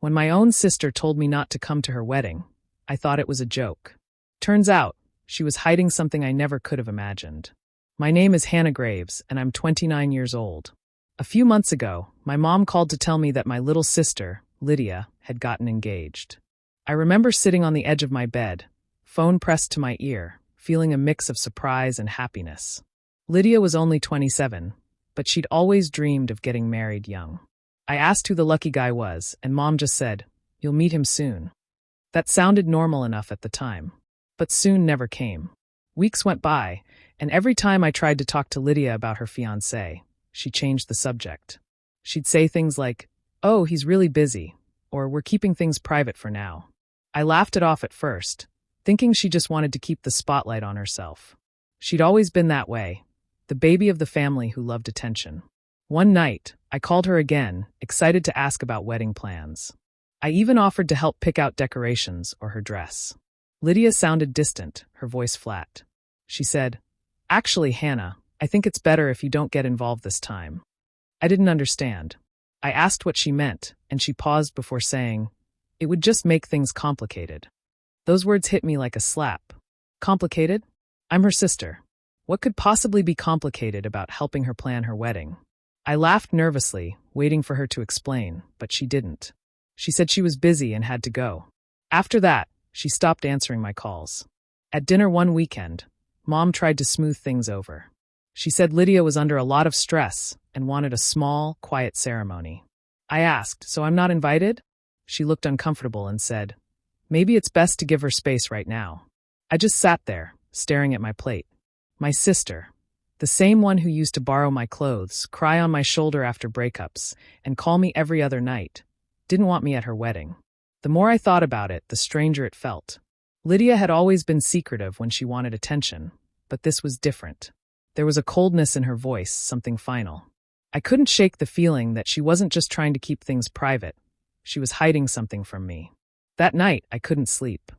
When my own sister told me not to come to her wedding, I thought it was a joke. Turns out, she was hiding something I never could have imagined. My name is Hannah Graves, and I'm 29 years old. A few months ago, my mom called to tell me that my little sister, Lydia, had gotten engaged. I remember sitting on the edge of my bed, phone pressed to my ear, feeling a mix of surprise and happiness. Lydia was only 27, but she'd always dreamed of getting married young. I asked who the lucky guy was, and Mom just said, "You'll meet him soon." That sounded normal enough at the time, but soon never came. Weeks went by, and every time I tried to talk to Lydia about her fiancé, she changed the subject. She'd say things like, "Oh, he's really busy," or "We're keeping things private for now." I laughed it off at first, thinking she just wanted to keep the spotlight on herself. She'd always been that way, the baby of the family who loved attention. One night, I called her again, excited to ask about wedding plans. I even offered to help pick out decorations or her dress. Lydia sounded distant, her voice flat. She said, "Actually, Hannah, I think it's better if you don't get involved this time." I didn't understand. I asked what she meant, and she paused before saying, "It would just make things complicated." Those words hit me like a slap. Complicated? I'm her sister. What could possibly be complicated about helping her plan her wedding? I laughed nervously, waiting for her to explain, but she didn't. She said she was busy and had to go. After that, she stopped answering my calls. At dinner one weekend, Mom tried to smooth things over. She said Lydia was under a lot of stress and wanted a small, quiet ceremony. I asked, "So I'm not invited?" She looked uncomfortable and said, "Maybe it's best to give her space right now." I just sat there, staring at my plate. My sister, the same one who used to borrow my clothes, cry on my shoulder after breakups, and call me every other night, didn't want me at her wedding. The more I thought about it, the stranger it felt. Lydia had always been secretive when she wanted attention, but this was different. There was a coldness in her voice, something final. I couldn't shake the feeling that she wasn't just trying to keep things private. She was hiding something from me. That night, I couldn't sleep.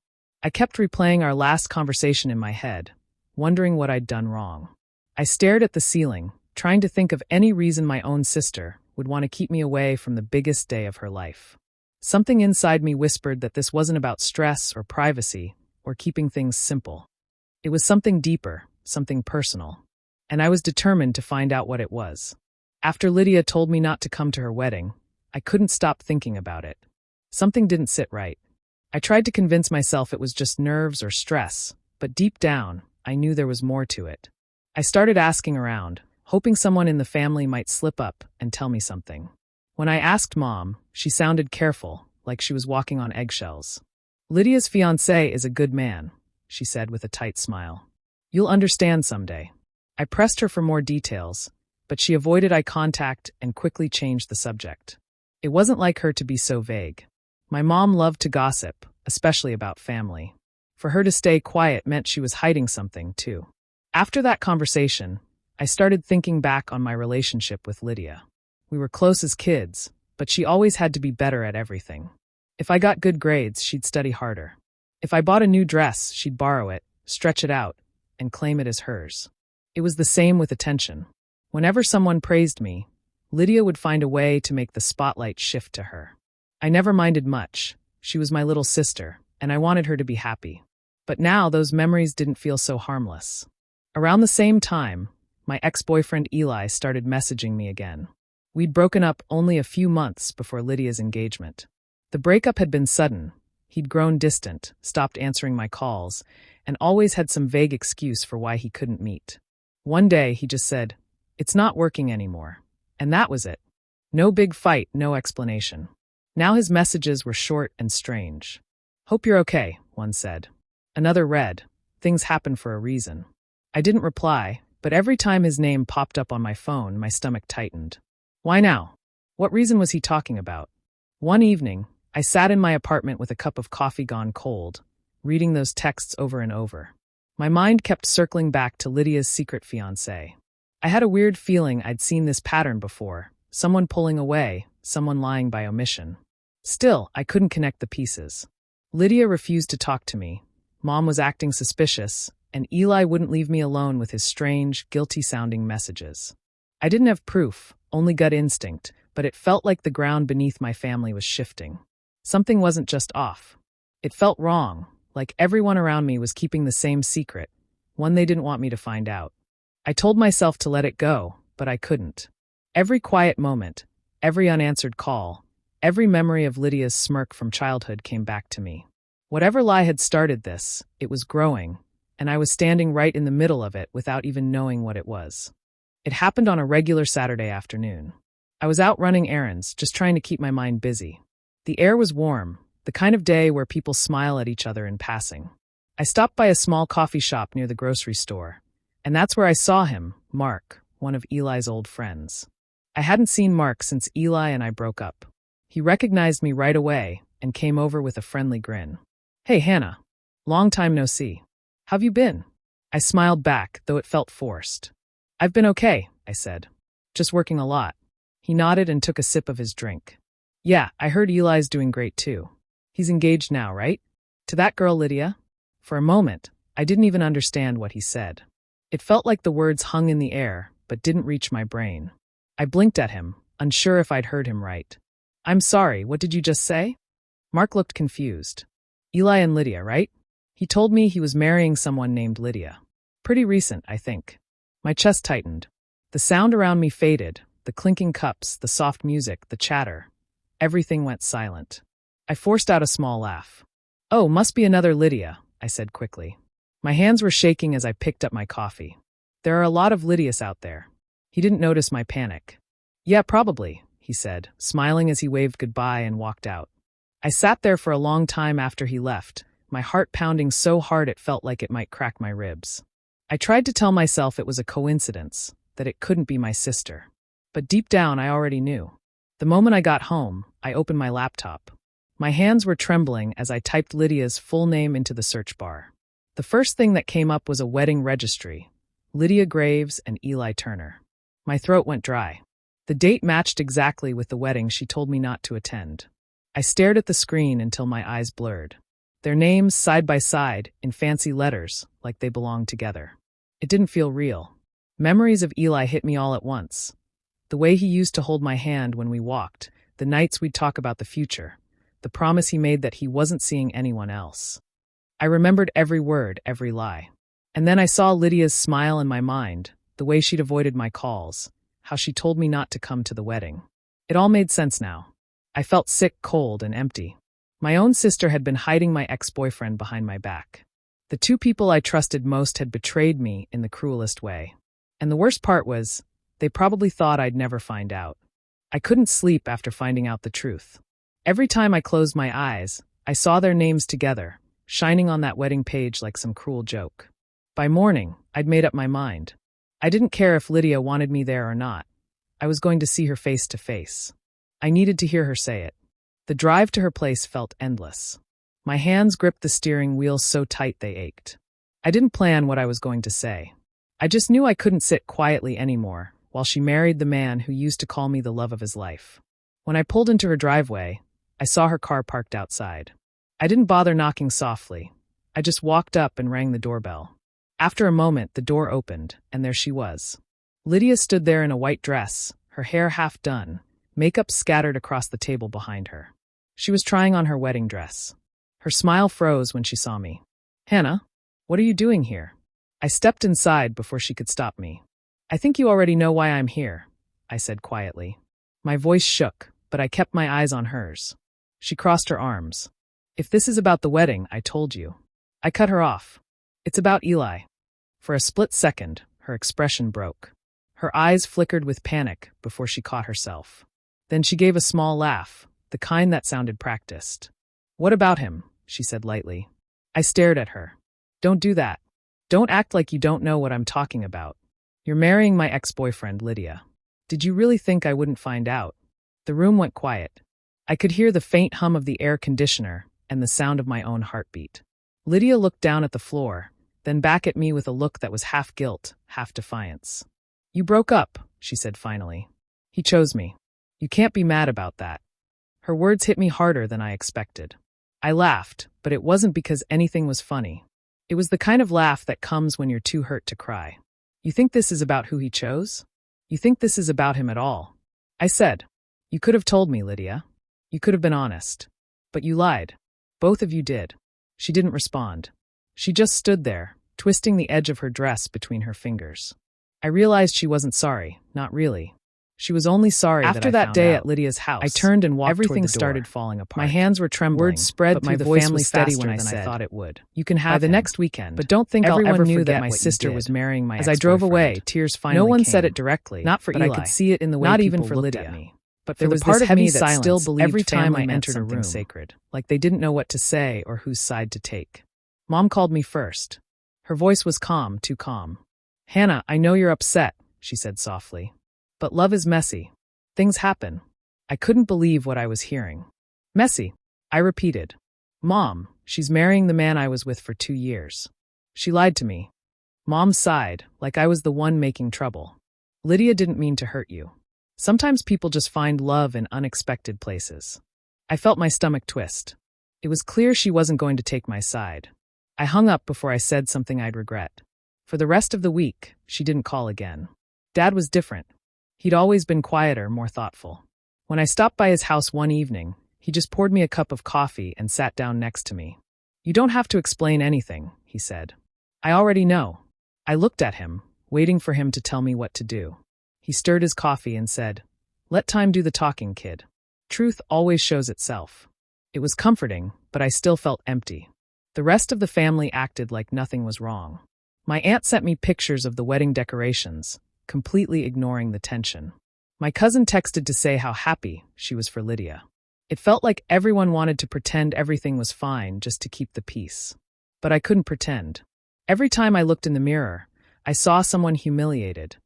I kept replaying our last conversation in my head, wondering what I'd done wrong. I stared at the ceiling, trying to think of any reason my own sister would want to keep me away from the biggest day of her life. Something inside me whispered that this wasn't about stress or privacy or keeping things simple. It was something deeper, something personal. And I was determined to find out what it was. After Lydia told me not to come to her wedding, I couldn't stop thinking about it. Something didn't sit right. I tried to convince myself it was just nerves or stress, but deep down, I knew there was more to it. I started asking around, hoping someone in the family might slip up and tell me something. When I asked Mom, she sounded careful, like she was walking on eggshells. "Lydia's fiancé is a good man," she said with a tight smile. "You'll understand someday." I pressed her for more details, but she avoided eye contact and quickly changed the subject. It wasn't like her to be so vague. My mom loved to gossip, especially about family. For her to stay quiet meant she was hiding something, too. After that conversation, I started thinking back on my relationship with Lydia. We were close as kids, but she always had to be better at everything. If I got good grades, she'd study harder. If I bought a new dress, she'd borrow it, stretch it out, and claim it as hers. It was the same with attention. Whenever someone praised me, Lydia would find a way to make the spotlight shift to her. I never minded much. She was my little sister, and I wanted her to be happy. But now those memories didn't feel so harmless. Around the same time, my ex-boyfriend Eli started messaging me again. We'd broken up only a few months before Lydia's engagement. The breakup had been sudden. He'd grown distant, stopped answering my calls, and always had some vague excuse for why he couldn't meet. One day, he just said, "It's not working anymore." And that was it. No big fight, no explanation. Now his messages were short and strange. "Hope you're okay," one said. Another read, "Things happen for a reason." I didn't reply, but every time his name popped up on my phone, my stomach tightened. Why now? What reason was he talking about? One evening, I sat in my apartment with a cup of coffee gone cold, reading those texts over and over. My mind kept circling back to Lydia's secret fiancé. I had a weird feeling I'd seen this pattern before, someone pulling away, someone lying by omission. Still, I couldn't connect the pieces. Lydia refused to talk to me. Mom was acting suspicious, and Eli wouldn't leave me alone with his strange, guilty-sounding messages. I didn't have proof, only gut instinct, but it felt like the ground beneath my family was shifting. Something wasn't just off. It felt wrong, like everyone around me was keeping the same secret, one they didn't want me to find out. I told myself to let it go, but I couldn't. Every quiet moment, every unanswered call, every memory of Lydia's smirk from childhood came back to me. Whatever lie had started this, it was growing, and I was standing right in the middle of it without even knowing what it was. It happened on a regular Saturday afternoon. I was out running errands, just trying to keep my mind busy. The air was warm, the kind of day where people smile at each other in passing. I stopped by a small coffee shop near the grocery store, and that's where I saw him, Mark, one of Eli's old friends. I hadn't seen Mark since Eli and I broke up. He recognized me right away and came over with a friendly grin. "Hey, Hannah. Long time no see. How've you been?" I smiled back, though it felt forced. "I've been okay," I said. "Just working a lot." He nodded and took a sip of his drink. "Yeah, I heard Eli's doing great too. He's engaged now, right? To that girl, Lydia?" For a moment, I didn't even understand what he said. It felt like the words hung in the air, but didn't reach my brain. I blinked at him, unsure if I'd heard him right. "I'm sorry, what did you just say?" Mark looked confused. "Eli and Lydia, right? He told me he was marrying someone named Lydia. Pretty recent, I think." My chest tightened. The sound around me faded, the clinking cups, the soft music, the chatter. Everything went silent. I forced out a small laugh. "Oh, must be another Lydia," I said quickly. My hands were shaking as I picked up my coffee. "There are a lot of Lydias out there." He didn't notice my panic. "Yeah, probably," he said, smiling as he waved goodbye and walked out. I sat there for a long time after he left, my heart pounding so hard it felt like it might crack my ribs. I tried to tell myself it was a coincidence, that it couldn't be my sister. But deep down I already knew. The moment I got home, I opened my laptop. My hands were trembling as I typed Lydia's full name into the search bar. The first thing that came up was a wedding registry: Lydia Graves and Eli Turner. My throat went dry. The date matched exactly with the wedding she told me not to attend. I stared at the screen until my eyes blurred. Their names side by side, in fancy letters, like they belonged together. It didn't feel real. Memories of Eli hit me all at once. The way he used to hold my hand when we walked, the nights we'd talk about the future, the promise he made that he wasn't seeing anyone else. I remembered every word, every lie. And then I saw Lydia's smile in my mind, the way she'd avoided my calls, how she told me not to come to the wedding. It all made sense now. I felt sick, cold, and empty. My own sister had been hiding my ex-boyfriend behind my back. The two people I trusted most had betrayed me in the cruelest way. And the worst part was, they probably thought I'd never find out. I couldn't sleep after finding out the truth. Every time I closed my eyes, I saw their names together, shining on that wedding page like some cruel joke. By morning, I'd made up my mind. I didn't care if Lydia wanted me there or not. I was going to see her face to face. I needed to hear her say it. The drive to her place felt endless. My hands gripped the steering wheel so tight they ached. I didn't plan what I was going to say. I just knew I couldn't sit quietly anymore while she married the man who used to call me the love of his life. When I pulled into her driveway, I saw her car parked outside. I didn't bother knocking softly. I just walked up and rang the doorbell. After a moment, the door opened, and there she was. Lydia stood there in a white dress, her hair half done, makeup scattered across the table behind her. She was trying on her wedding dress. Her smile froze when she saw me. "Hannah, what are you doing here?" I stepped inside before she could stop me. "I think you already know why I'm here," I said quietly. My voice shook, but I kept my eyes on hers. She crossed her arms. "If this is about the wedding, I told you." I cut her off. "It's about Eli." For a split second, her expression broke. Her eyes flickered with panic before she caught herself. Then she gave a small laugh, the kind that sounded practiced. "What about him?" she said lightly. I stared at her. "Don't do that. Don't act like you don't know what I'm talking about. You're marrying my ex-boyfriend, Lydia. Did you really think I wouldn't find out?" The room went quiet. I could hear the faint hum of the air conditioner and the sound of my own heartbeat. Lydia looked down at the floor, then back at me with a look that was half guilt, half defiance. "You broke up," she said finally. "He chose me. You can't be mad about that." Her words hit me harder than I expected. I laughed, but it wasn't because anything was funny. It was the kind of laugh that comes when you're too hurt to cry. "You think this is about who he chose? You think this is about him at all?" I said. "You could have told me, Lydia. You could have been honest." But you lied. Both of you did. She didn't respond. She just stood there, twisting the edge of her dress between her fingers. I realized she wasn't sorry, not really. She was only sorry After that I that found day out. at Lydia's house, I turned and walked everything toward the door. started falling apart. My hands were trembling. Words spread but through my the voice family was steady faster when I than I said, thought it would. "You can have By the him. next weekend, But don't think everyone I'll ever knew forget that my what you sister did." was marrying my As I drove away, ex-boyfriend. tears finally No one came. said it directly, Not for but Eli. I could see it in the way Not people even for looked Lydia. at me. But There there was was part this of heavy me that silence still believed every time family I meant entered a something room, sacred. like they didn't know what to say or whose side to take. Mom called me first. Her voice was calm, too calm. "Hannah, I know you're upset," she said softly. "But love is messy. Things happen." I couldn't believe what I was hearing. "Messy," I repeated. "Mom, she's marrying the man I was with for 2 years. She lied to me." Mom sighed, like I was the one making trouble. "Lydia didn't mean to hurt you. Sometimes people just find love in unexpected places." I felt my stomach twist. It was clear she wasn't going to take my side. I hung up before I said something I'd regret. For the rest of the week, she didn't call again. Dad was different. He'd always been quieter, more thoughtful. When I stopped by his house one evening, he just poured me a cup of coffee and sat down next to me. "You don't have to explain anything," he said. "I already know." I looked at him, waiting for him to tell me what to do. He stirred his coffee and said, "Let time do the talking, kid. Truth always shows itself." It was comforting, but I still felt empty. The rest of the family acted like nothing was wrong. My aunt sent me pictures of the wedding decorations, completely ignoring the tension. My cousin texted to say how happy she was for Lydia. It felt like everyone wanted to pretend everything was fine just to keep the peace. But I couldn't pretend. Every time I looked in the mirror, I saw someone humiliated.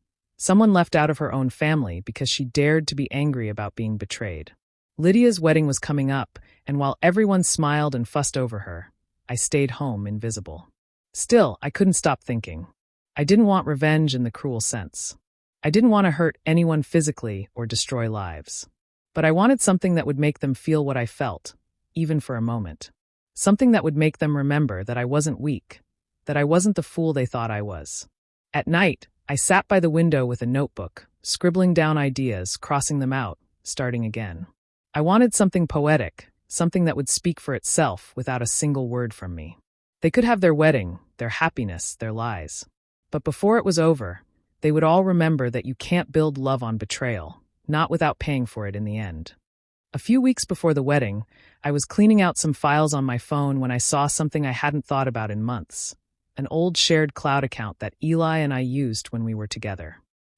Someone left out of her own family because she dared to be angry about being betrayed. Lydia's wedding was coming up, and while everyone smiled and fussed over her, I stayed home invisible. Still, I couldn't stop thinking. I didn't want revenge in the cruel sense. I didn't want to hurt anyone physically or destroy lives. But I wanted something that would make them feel what I felt, even for a moment. Something that would make them remember that I wasn't weak, that I wasn't the fool they thought I was. At night, I sat by the window with a notebook, scribbling down ideas, crossing them out, starting again. I wanted something poetic, something that would speak for itself without a single word from me. They could have their wedding, their happiness, their lies. But before it was over, they would all remember that you can't build love on betrayal, not without paying for it in the end. A few weeks before the wedding, I was cleaning out some files on my phone when I saw something I hadn't thought about in months. An old shared cloud account that Eli and I used when we were together.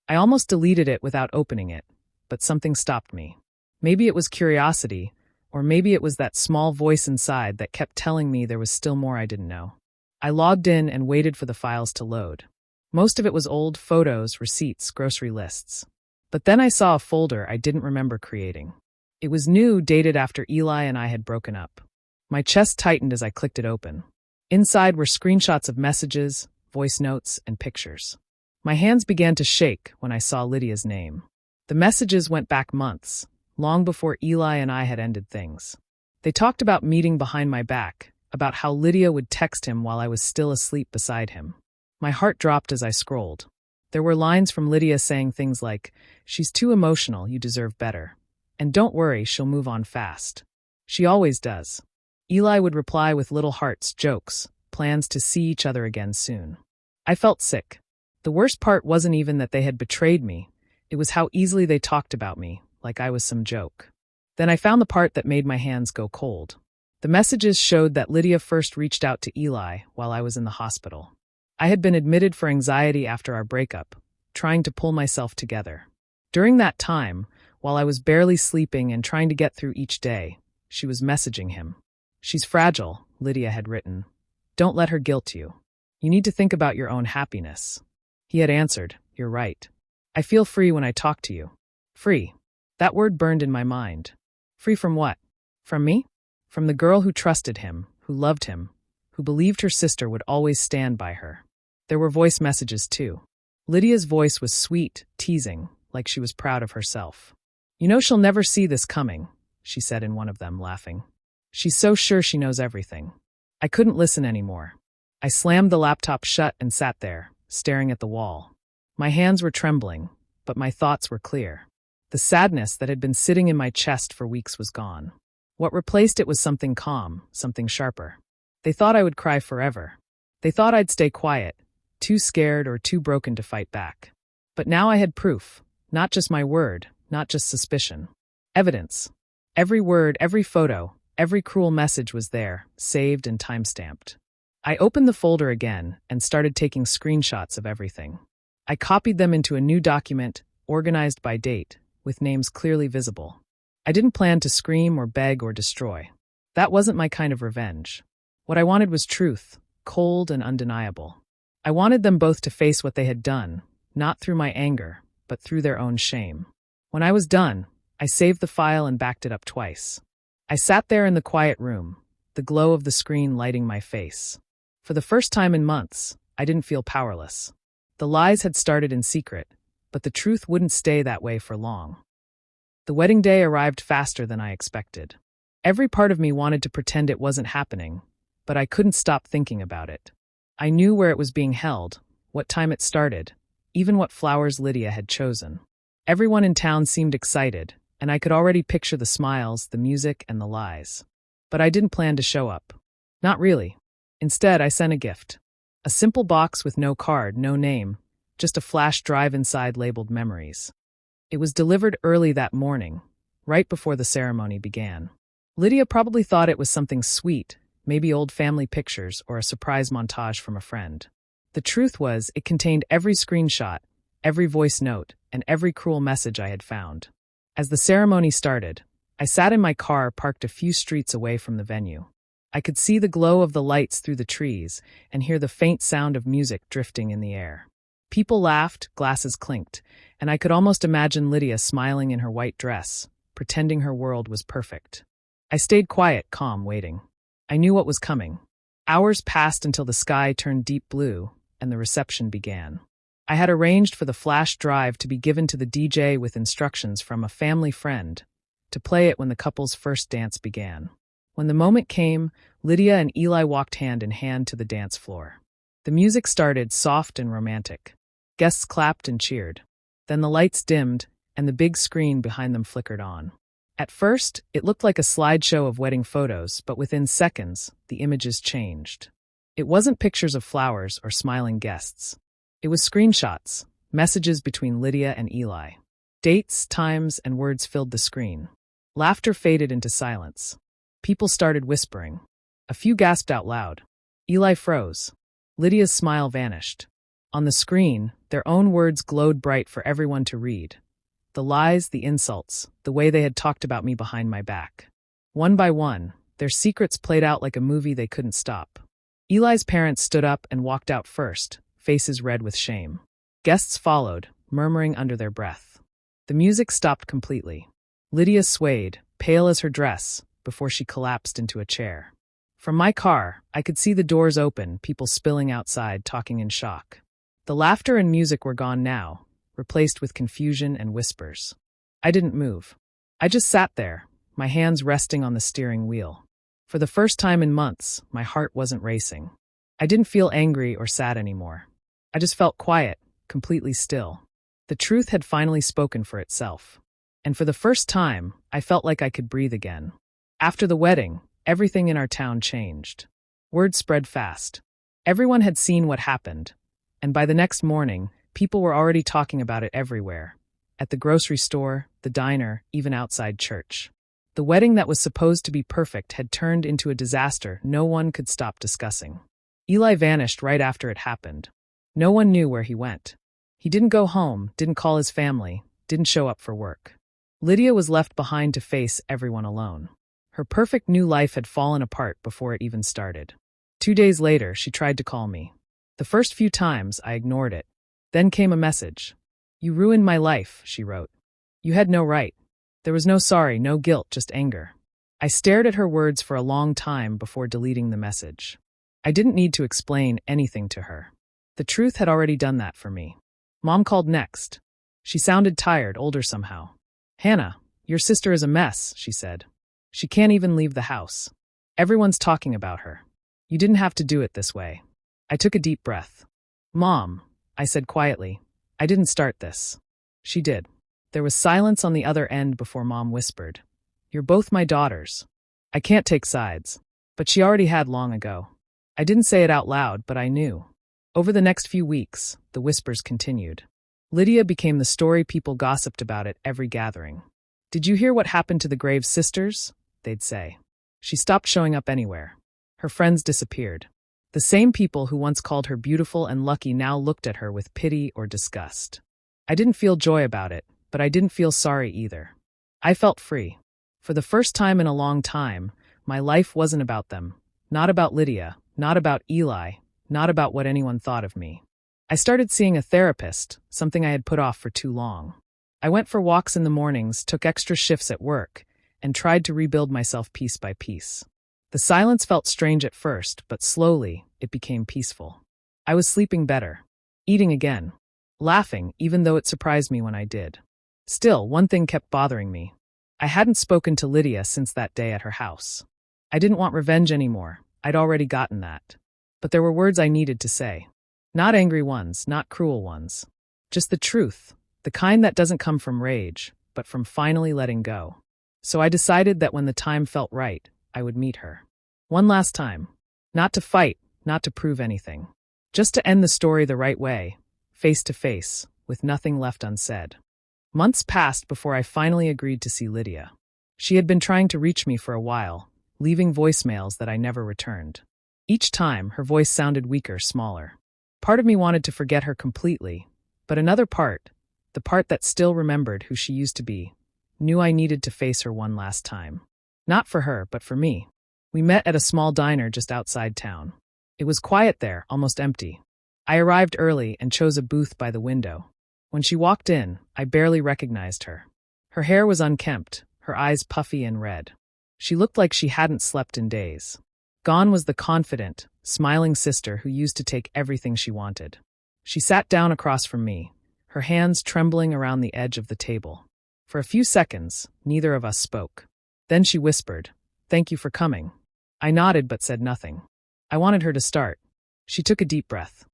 I almost deleted it without opening it, but something stopped me. Maybe it was curiosity, or maybe it was that small voice inside that kept telling me there was still more I didn't know. I logged in and waited for the files to load. Most of it was old photos, receipts, grocery lists. But then I saw a folder I didn't remember creating. It was new, dated after Eli and I had broken up. My chest tightened as I clicked it open. Inside were screenshots of messages, voice notes, and pictures. My hands began to shake when I saw Lydia's name. The messages went back months, long before Eli and I had ended things. They talked about meeting behind my back, about how Lydia would text him while I was still asleep beside him. My heart dropped as I scrolled. There were lines from Lydia saying things like, "She's too emotional, you deserve better. And don't worry, she'll move on fast. She always does." Eli would reply with little hearts, jokes, plans to see each other again soon. I felt sick. The worst part wasn't even that they had betrayed me. It was how easily they talked about me, like I was some joke. Then I found the part that made my hands go cold. The messages showed that Lydia first reached out to Eli while I was in the hospital. I had been admitted for anxiety after our breakup, trying to pull myself together. During that time, while I was barely sleeping and trying to get through each day, she was messaging him. "She's fragile," Lydia had written. "Don't let her guilt you. You need to think about your own happiness." He had answered, "You're right. I feel free when I talk to you." Free. That word burned in my mind. Free from what? From me? From the girl who trusted him, who loved him, who believed her sister would always stand by her. There were voice messages too. Lydia's voice was sweet, teasing, like she was proud of herself. "You know she'll never see this coming," she said in one of them, laughing. "She's so sure she knows everything." I couldn't listen anymore. I slammed the laptop shut and sat there, staring at the wall. My hands were trembling, but my thoughts were clear. The sadness that had been sitting in my chest for weeks was gone. What replaced it was something calm, something sharper. They thought I would cry forever. They thought I'd stay quiet, too scared or too broken to fight back. But now I had proof, not just my word, not just suspicion. Evidence. Every word, every photo, every cruel message was there, saved and time-stamped. I opened the folder again and started taking screenshots of everything. I copied them into a new document, organized by date, with names clearly visible. I didn't plan to scream or beg or destroy. That wasn't my kind of revenge. What I wanted was truth, cold and undeniable. I wanted them both to face what they had done, not through my anger, but through their own shame. When I was done, I saved the file and backed it up twice. I sat there in the quiet room, the glow of the screen lighting my face. For the first time in months, I didn't feel powerless. The lies had started in secret, but the truth wouldn't stay that way for long. The wedding day arrived faster than I expected. Every part of me wanted to pretend it wasn't happening, but I couldn't stop thinking about it. I knew where it was being held, what time it started, even what flowers Lydia had chosen. Everyone in town seemed excited, and I could already picture the smiles, the music, and the lies. But I didn't plan to show up. Not really. Instead, I sent a gift. A simple box with no card, no name, just a flash drive inside labeled memories. It was delivered early that morning, right before the ceremony began. Lydia probably thought it was something sweet, maybe old family pictures or a surprise montage from a friend. The truth was, it contained every screenshot, every voice note, and every cruel message I had found. As the ceremony started, I sat in my car parked a few streets away from the venue. I could see the glow of the lights through the trees and hear the faint sound of music drifting in the air. People laughed, glasses clinked, and I could almost imagine Lydia smiling in her white dress, pretending her world was perfect. I stayed quiet, calm, waiting. I knew what was coming. Hours passed until the sky turned deep blue and the reception began. I had arranged for the flash drive to be given to the DJ with instructions from a family friend to play it when the couple's first dance began. When the moment came, Lydia and Eli walked hand in hand to the dance floor. The music started, soft and romantic. Guests clapped and cheered. Then the lights dimmed, and the big screen behind them flickered on. At first, it looked like a slideshow of wedding photos, but within seconds, the images changed. It wasn't pictures of flowers or smiling guests. It was screenshots, messages between Lydia and Eli. Dates, times, and words filled the screen. Laughter faded into silence. People started whispering. A few gasped out loud. Eli froze. Lydia's smile vanished. On the screen, their own words glowed bright for everyone to read. The lies, the insults, the way they had talked about me behind my back. One by one, their secrets played out like a movie they couldn't stop. Eli's parents stood up and walked out first, faces red with shame. Guests followed, murmuring under their breath. The music stopped completely. Lydia swayed, pale as her dress, before she collapsed into a chair. From my car, I could see the doors open, people spilling outside, talking in shock. The laughter and music were gone now, replaced with confusion and whispers. I didn't move. I just sat there, my hands resting on the steering wheel. For the first time in months, my heart wasn't racing. I didn't feel angry or sad anymore. I just felt quiet, completely still. The truth had finally spoken for itself. And for the first time, I felt like I could breathe again. After the wedding, everything in our town changed. Word spread fast. Everyone had seen what happened, and by the next morning, people were already talking about it everywhere. At the grocery store, the diner, even outside church. The wedding that was supposed to be perfect had turned into a disaster no one could stop discussing. Eli vanished right after it happened. No one knew where he went. He didn't go home, didn't call his family, didn't show up for work. Lydia was left behind to face everyone alone. Her perfect new life had fallen apart before it even started. 2 days later, she tried to call me. The first few times, I ignored it. Then came a message. "You ruined my life," she wrote. "You had no right." There was no sorry, no guilt, just anger. I stared at her words for a long time before deleting the message. I didn't need to explain anything to her. The truth had already done that for me. Mom called next. She sounded tired, older somehow. "Hannah, your sister is a mess," she said. "She can't even leave the house. Everyone's talking about her. You didn't have to do it this way." I took a deep breath. "Mom," I said quietly, "I didn't start this." She did. There was silence on the other end before Mom whispered, "You're both my daughters. I can't take sides. But she already had long ago. I didn't say it out loud, but I knew. Over the next few weeks, the whispers continued. Lydia became the story people gossiped about at every gathering. Did you hear what happened to the Graves sisters? They'd say. She stopped showing up anywhere. Her friends disappeared. The same people who once called her beautiful and lucky now looked at her with pity or disgust. I didn't feel joy about it, but I didn't feel sorry either. I felt free. For the first time in a long time, my life wasn't about them. Not about Lydia, not about Eli, not about what anyone thought of me. I started seeing a therapist, something I had put off for too long. I went for walks in the mornings, took extra shifts at work, and tried to rebuild myself piece by piece. The silence felt strange at first, but slowly, it became peaceful. I was sleeping better, eating again, laughing even though it surprised me when I did. Still, one thing kept bothering me. I hadn't spoken to Lydia since that day at her house. I didn't want revenge anymore. I'd already gotten that. But there were words I needed to say. Not angry ones, not cruel ones. Just the truth, the kind that doesn't come from rage, but from finally letting go. So I decided that when the time felt right, I would meet her. One last time. Not to fight, not to prove anything. Just to end the story the right way, face to face, with nothing left unsaid. Months passed before I finally agreed to see Lydia. She had been trying to reach me for a while, leaving voicemails that I never returned. Each time, her voice sounded weaker, smaller. Part of me wanted to forget her completely, but another part, the part that still remembered who she used to be, knew I needed to face her one last time. Not for her, but for me. We met at a small diner just outside town. It was quiet there, almost empty. I arrived early and chose a booth by the window. When she walked in, I barely recognized her. Her hair was unkempt, her eyes puffy and red. She looked like she hadn't slept in days. Gone was the confident, smiling sister who used to take everything she wanted. She sat down across from me, her hands trembling around the edge of the table. For a few seconds, neither of us spoke. Then she whispered, "Thank you for coming." I nodded but said nothing. I wanted her to start. She took a deep breath.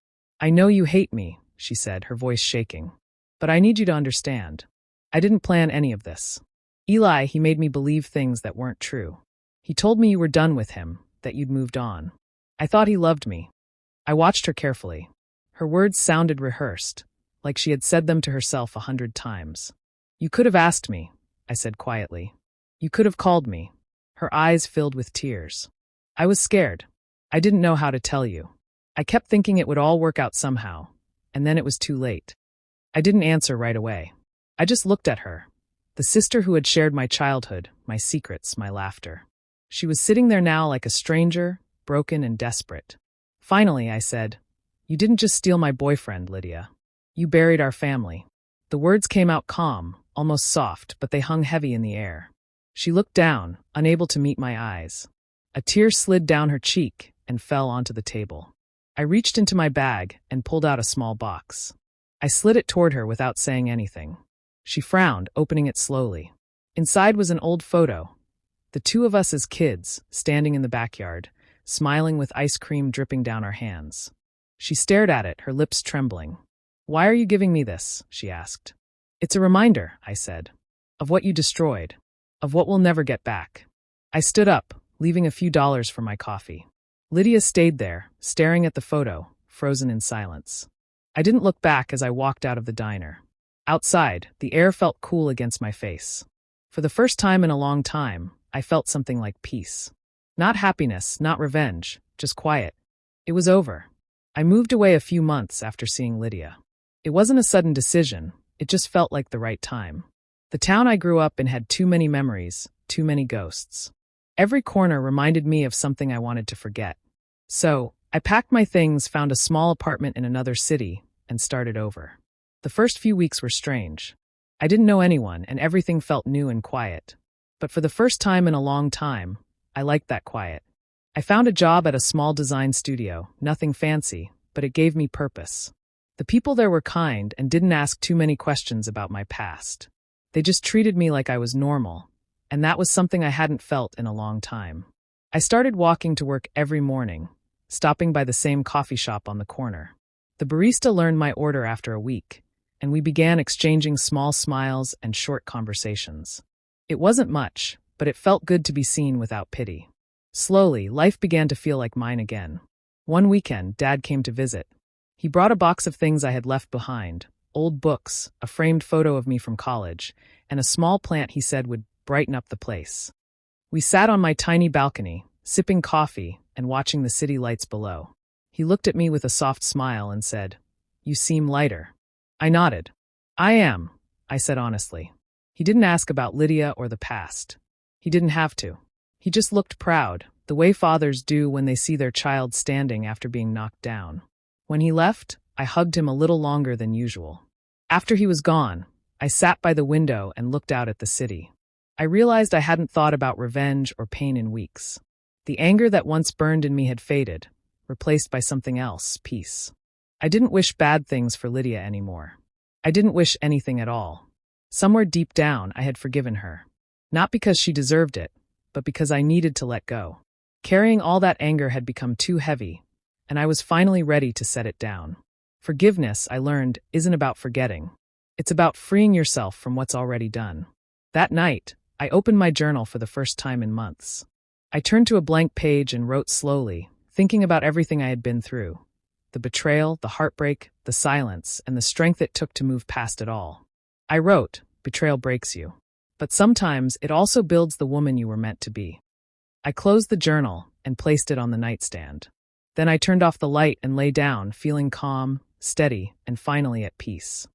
"I know you hate me," she said, her voice shaking. "But I need you to understand. I didn't plan any of this. Eli, he made me believe things that weren't true. He told me you were done with him, that you'd moved on. I thought he loved me." I watched her carefully. Her words sounded rehearsed, like she had said them to herself 100 times. "You could have asked me," I said quietly. "You could have called me." Her eyes filled with tears. I was scared. I didn't know how to tell you. I kept thinking it would all work out somehow, and then it was too late. I didn't answer right away. I just looked at her, the sister who had shared my childhood, my secrets, my laughter. She was sitting there now like a stranger, broken and desperate. Finally, I said, "You didn't just steal my boyfriend, Lydia. You buried our family." The words came out calm, almost soft, but they hung heavy in the air. She looked down, unable to meet my eyes. A tear slid down her cheek and fell onto the table. I reached into my bag and pulled out a small box. I slid it toward her without saying anything. She frowned, opening it slowly. Inside was an old photo. The two of us as kids, standing in the backyard, smiling with ice cream dripping down our hands. She stared at it, her lips trembling. "Why are you giving me this?" she asked. "It's a reminder," I said, "of what you destroyed, of what we'll never get back." I stood up, leaving a few dollars for my coffee. Lydia stayed there, staring at the photo, frozen in silence. I didn't look back as I walked out of the diner. Outside, the air felt cool against my face. For the first time in a long time, I felt something like peace. Not happiness, not revenge, just quiet. It was over. I moved away a few months after seeing Lydia. It wasn't a sudden decision, it just felt like the right time. The town I grew up in had too many memories, too many ghosts. Every corner reminded me of something I wanted to forget. So, I packed my things, found a small apartment in another city, and started over. The first few weeks were strange. I didn't know anyone, and everything felt new and quiet. But for the first time in a long time, I liked that quiet. I found a job at a small design studio, nothing fancy, but it gave me purpose. The people there were kind and didn't ask too many questions about my past. They just treated me like I was normal, and that was something I hadn't felt in a long time. I started walking to work every morning, stopping by the same coffee shop on the corner. The barista learned my order after a week, and we began exchanging small smiles and short conversations. It wasn't much, but it felt good to be seen without pity. Slowly, life began to feel like mine again. One weekend, Dad came to visit. He brought a box of things I had left behind, old books, a framed photo of me from college, and a small plant he said would brighten up the place. We sat on my tiny balcony, sipping coffee and watching the city lights below. He looked at me with a soft smile and said, "You seem lighter." I nodded. "I am," I said honestly. He didn't ask about Lydia or the past. He didn't have to. He just looked proud, the way fathers do when they see their child standing after being knocked down. When he left, I hugged him a little longer than usual. After he was gone, I sat by the window and looked out at the city. I realized I hadn't thought about revenge or pain in weeks. The anger that once burned in me had faded, replaced by something else, peace. I didn't wish bad things for Lydia anymore. I didn't wish anything at all. Somewhere deep down, I had forgiven her. Not because she deserved it, but because I needed to let go. Carrying all that anger had become too heavy, and I was finally ready to set it down. Forgiveness, I learned, isn't about forgetting. It's about freeing yourself from what's already done. That night, I opened my journal for the first time in months. I turned to a blank page and wrote slowly, thinking about everything I had been through. The betrayal, the heartbreak, the silence, and the strength it took to move past it all. I wrote, "Betrayal breaks you. But sometimes it also builds the woman you were meant to be." I closed the journal and placed it on the nightstand. Then I turned off the light and lay down, feeling calm, steady, and finally at peace.